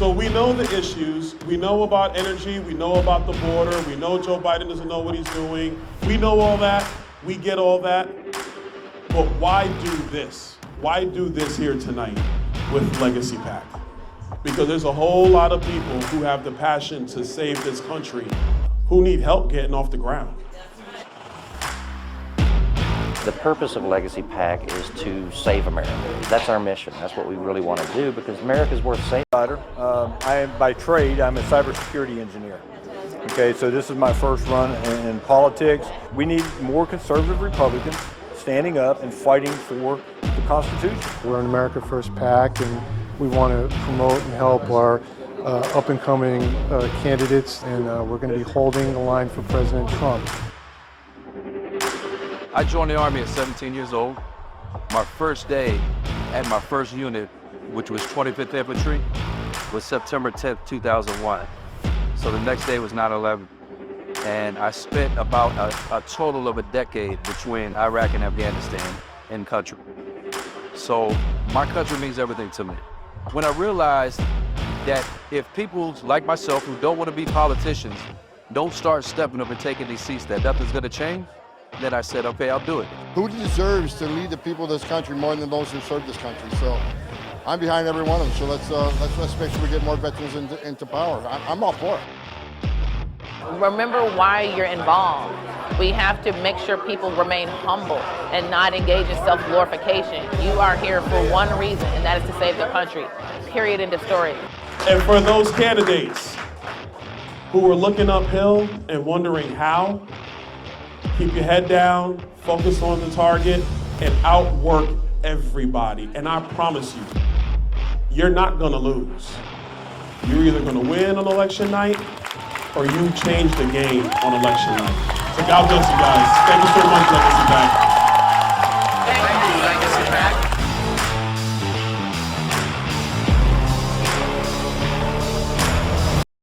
So we know the issues, we know about energy, we know about the border, we know Joe Biden doesn't know what he's doing. We know all that, we get all that. But why do this? Why do this here tonight with Legacy PAC? Because there's a whole lot of people who have the passion to save this country who need help getting off the ground. The purpose of Legacy PAC is to save America. That's our mission. That's what we really want to do because America's worth saving. I am by trade, I'm a cybersecurity engineer. Okay, so this is my first run in politics. We need more conservative Republicans standing up and fighting for the Constitution. We're an America First PAC, and we want to promote and help our up-and-coming candidates, and we're going to be holding the line for President Trump. I joined the Army at 17 years old. My first day at my first unit, which was 25th Infantry, was September 10th, 2001. So the next day was 9/11. And I spent about a total of a decade between Iraq and Afghanistan in country. So my country means everything to me. When I realized that if people like myself who don't want to be politicians don't start stepping up and taking these seats, that nothing's going to change, then I said, okay, I'll do it. Who deserves to lead the people of this country more than those who serve this country? So I'm behind every one of them. So let's make sure we get more veterans into power. I'm all for it. Remember why you're involved. We have to make sure people remain humble and not engage in self-glorification. You are here for one reason, and that is to save the country. Period. End of story. And for those candidates who are looking uphill and wondering how, keep your head down, focus on the target, and outwork everybody. And I promise you, you're not gonna lose. You're either gonna win on election night or you change the game on election night. So God bless you guys. Thank you so much, Legacy PAC. Thank you, Legacy PAC.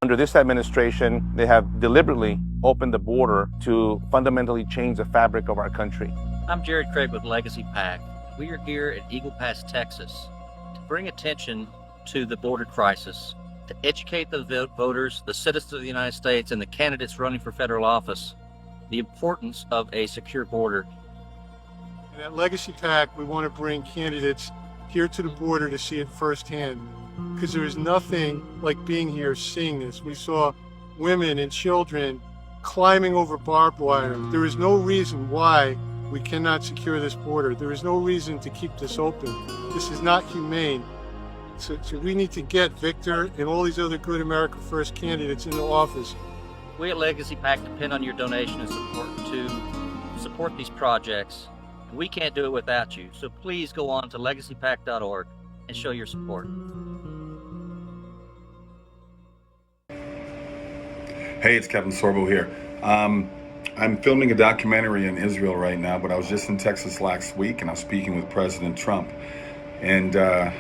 Under this administration, they have deliberately opened the border to fundamentally change the fabric of our country. I'm Jared Craig with Legacy PAC. We are here at Eagle Pass, Texas, to bring attention to the border crisis, to educate the voters, the citizens of the United States, and the candidates running for federal office, the importance of a secure border. And at Legacy PAC, we want to bring candidates here to the border to see it firsthand, because there is nothing like being here, seeing this. We saw women and children climbing over barbed wire. There is no reason why we cannot secure this border. There is no reason to keep this open. This is not humane. So we need to get Victor and all these other good America First candidates into office. We at Legacy PAC depend on your donation and support to support these projects. We can't do it without you. So please go on to legacypac.org and show your support. Hey, it's Kevin Sorbo here. I'm filming a documentary in Israel right now, but I was just in Texas last week and I was speaking with President Trump. And I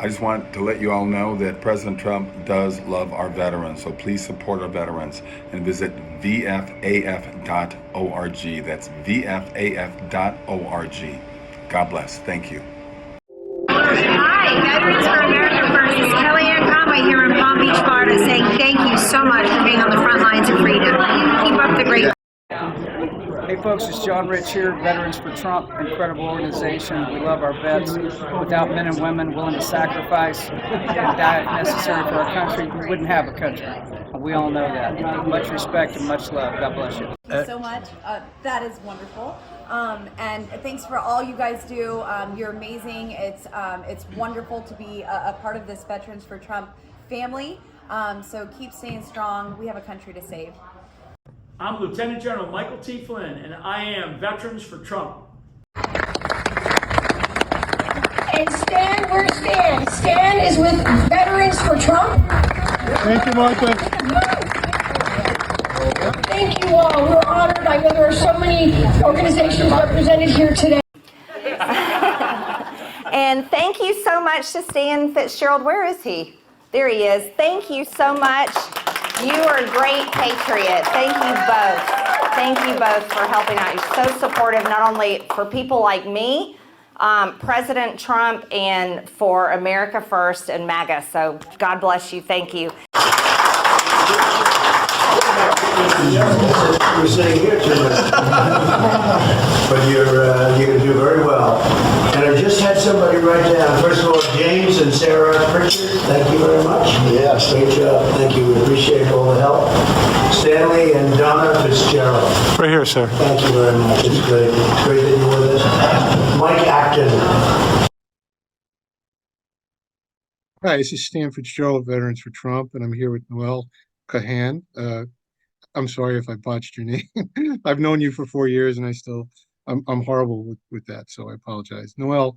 just want to let you all know that President Trump does love our veterans, so please support our veterans and visit VFAF.org. That's VFAF.org. God bless. Thank you. Hi, Veterans for America First. It's Kellyanne Conway here in Palm Beach, Florida, saying thank you so much for being on the front lines of freedom. Keep up the great. Hey folks, it's John Rich here, Veterans for Trump, incredible organization. We love our vets. Without men and women willing to sacrifice and die necessary for our country, we wouldn't have a country. We all know that. Much respect and much love. God bless you. Thank you so much. That is wonderful. And thanks for all you guys do. You're amazing. It's wonderful to be a part of this Veterans for Trump family. So keep staying strong. We have a country to save. I'm Lieutenant General Michael T. Flynn, and I am Veterans for Trump. And Stan, where's Stan? Stan is with Veterans for Trump. Thank you, Martha. Thank you all. We're honored. I know there are so many organizations represented here today. And thank you so much to Stan Fitzgerald. Where is he? There he is. Thank you so much. You are a great patriot. Thank you both. Thank you both for helping out. You're so supportive, not only for people like me, President Trump and for America First and MAGA. So God bless you. Thank you. You're sitting here too much. But you're going to do very well. And I just had somebody write down, first of all, James and Sarah Pritchard, thank you very much. Yes, great job. Thank you. We appreciate all the help. Stanley and Donna Fitzgerald. Right here, sir. Thank you very much. It's great. It's great that you're with us. Mike Acton. Hi, this is Stan Fitzgerald, Veterans for Trump, and I'm here with Noelle Kahaian. I'm sorry if I botched your name. I've known you for 4 years, and I'm horrible with that, so I apologize. Noelle,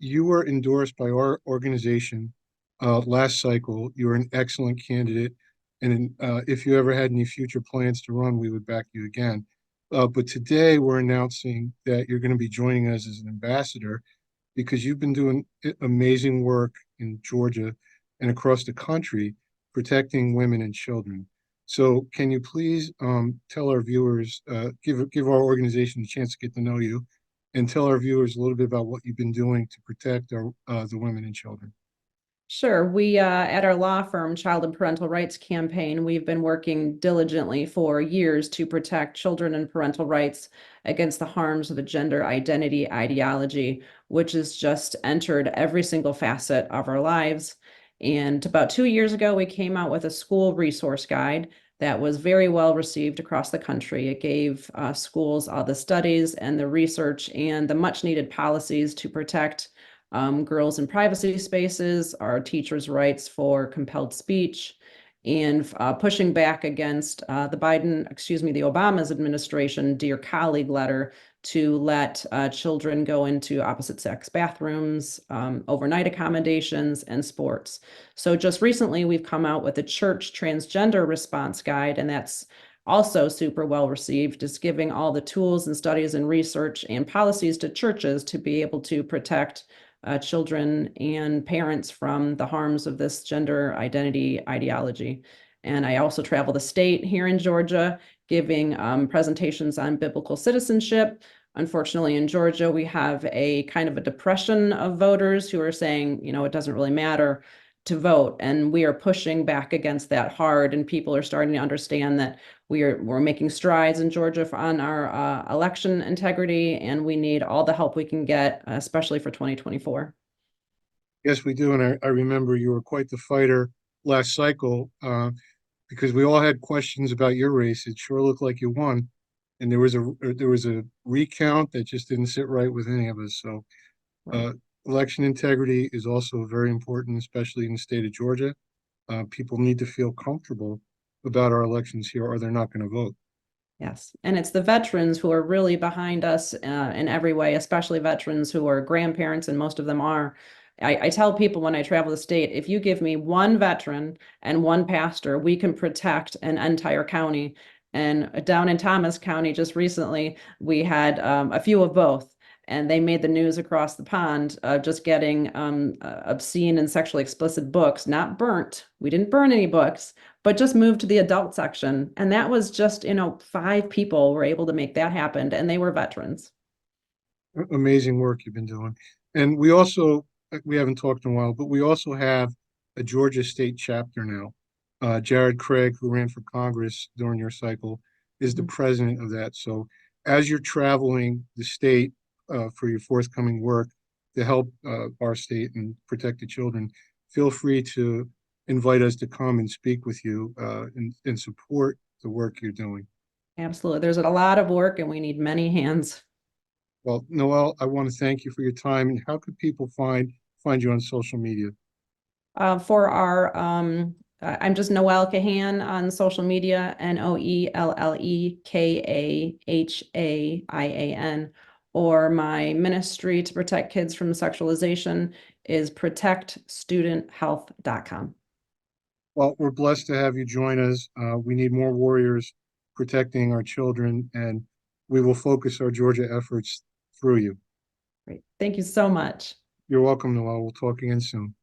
you were endorsed by our organization last cycle. You were an excellent candidate, and if you ever had any future plans to run, we would back you again. But today we're announcing that you're going to be joining us as an ambassador because you've been doing amazing work in Georgia and across the country protecting women and children. So can you please tell our viewers, give our organization a chance to get to know you, and tell our viewers a little bit about what you've been doing to protect the women and children? Sure. We, at our law firm, Child and Parental Rights Campaign, we've been working diligently for years to protect children and parental rights against the harms of the gender identity ideology, which has just entered every single facet of our lives. And about 2 years ago, we came out with a school resource guide that was very well received across the country. It gave schools all the studies and the research and the much needed policies to protect girls in privacy spaces, our teachers' rights for compelled speech, and pushing back against the Obama's administration Dear Colleague letter to let children go into opposite sex bathrooms, overnight accommodations, and sports. So just recently, we've come out with a church transgender response guide, and that's also super well received. It's giving all the tools and studies and research and policies to churches to be able to protect children and parents from the harms of this gender identity ideology. And I also travel the state here in Georgia, giving presentations on biblical citizenship. Unfortunately, in Georgia, we have a kind of a depression of voters who are saying, you know, it doesn't really matter to vote. And we are pushing back against that hard. And people are starting to understand that we're making strides in Georgia on our election integrity, and we need all the help we can get, especially for 2024. Yes, we do. And I remember you were quite the fighter last cycle because we all had questions about your race. It sure looked like you won. And there was a recount that just didn't sit right with any of us. So election integrity is also very important, especially in the state of Georgia. People need to feel comfortable about our elections here, or they're not going to vote. Yes, and it's the veterans who are really behind us in every way, especially veterans who are grandparents, and most of them are. I tell people when I travel the state, if you give me one veteran and one pastor, we can protect an entire county. And down in Thomas County, just recently, we had a few of both. And they made the news across the pond of just getting obscene and sexually explicit books, not burnt. We didn't burn any books, but just moved to the adult section. And that was just, 5 people were able to make that happen, and they were veterans. Amazing work you've been doing. And we haven't talked in a while, but we also have a Georgia state chapter now. Jared Craig, who ran for Congress during your cycle, is the president of that. So as you're traveling the state, for your forthcoming work to help our state and protect the children, feel free to invite us to come and speak with you and support the work you're doing. Absolutely. There's a lot of work and we need many hands. Well, Noelle, I want to thank you for your time. And how could people find you on social media? For our, I'm just Noelle Kahaian on social media, NoelleKahaian. Or my ministry to protect kids from sexualization is protectstudenthealth.com. Well, we're blessed to have you join us. We need more warriors protecting our children, and we will focus our Georgia efforts through you. Great. Thank you so much. You're welcome, Noelle. We'll talk again soon.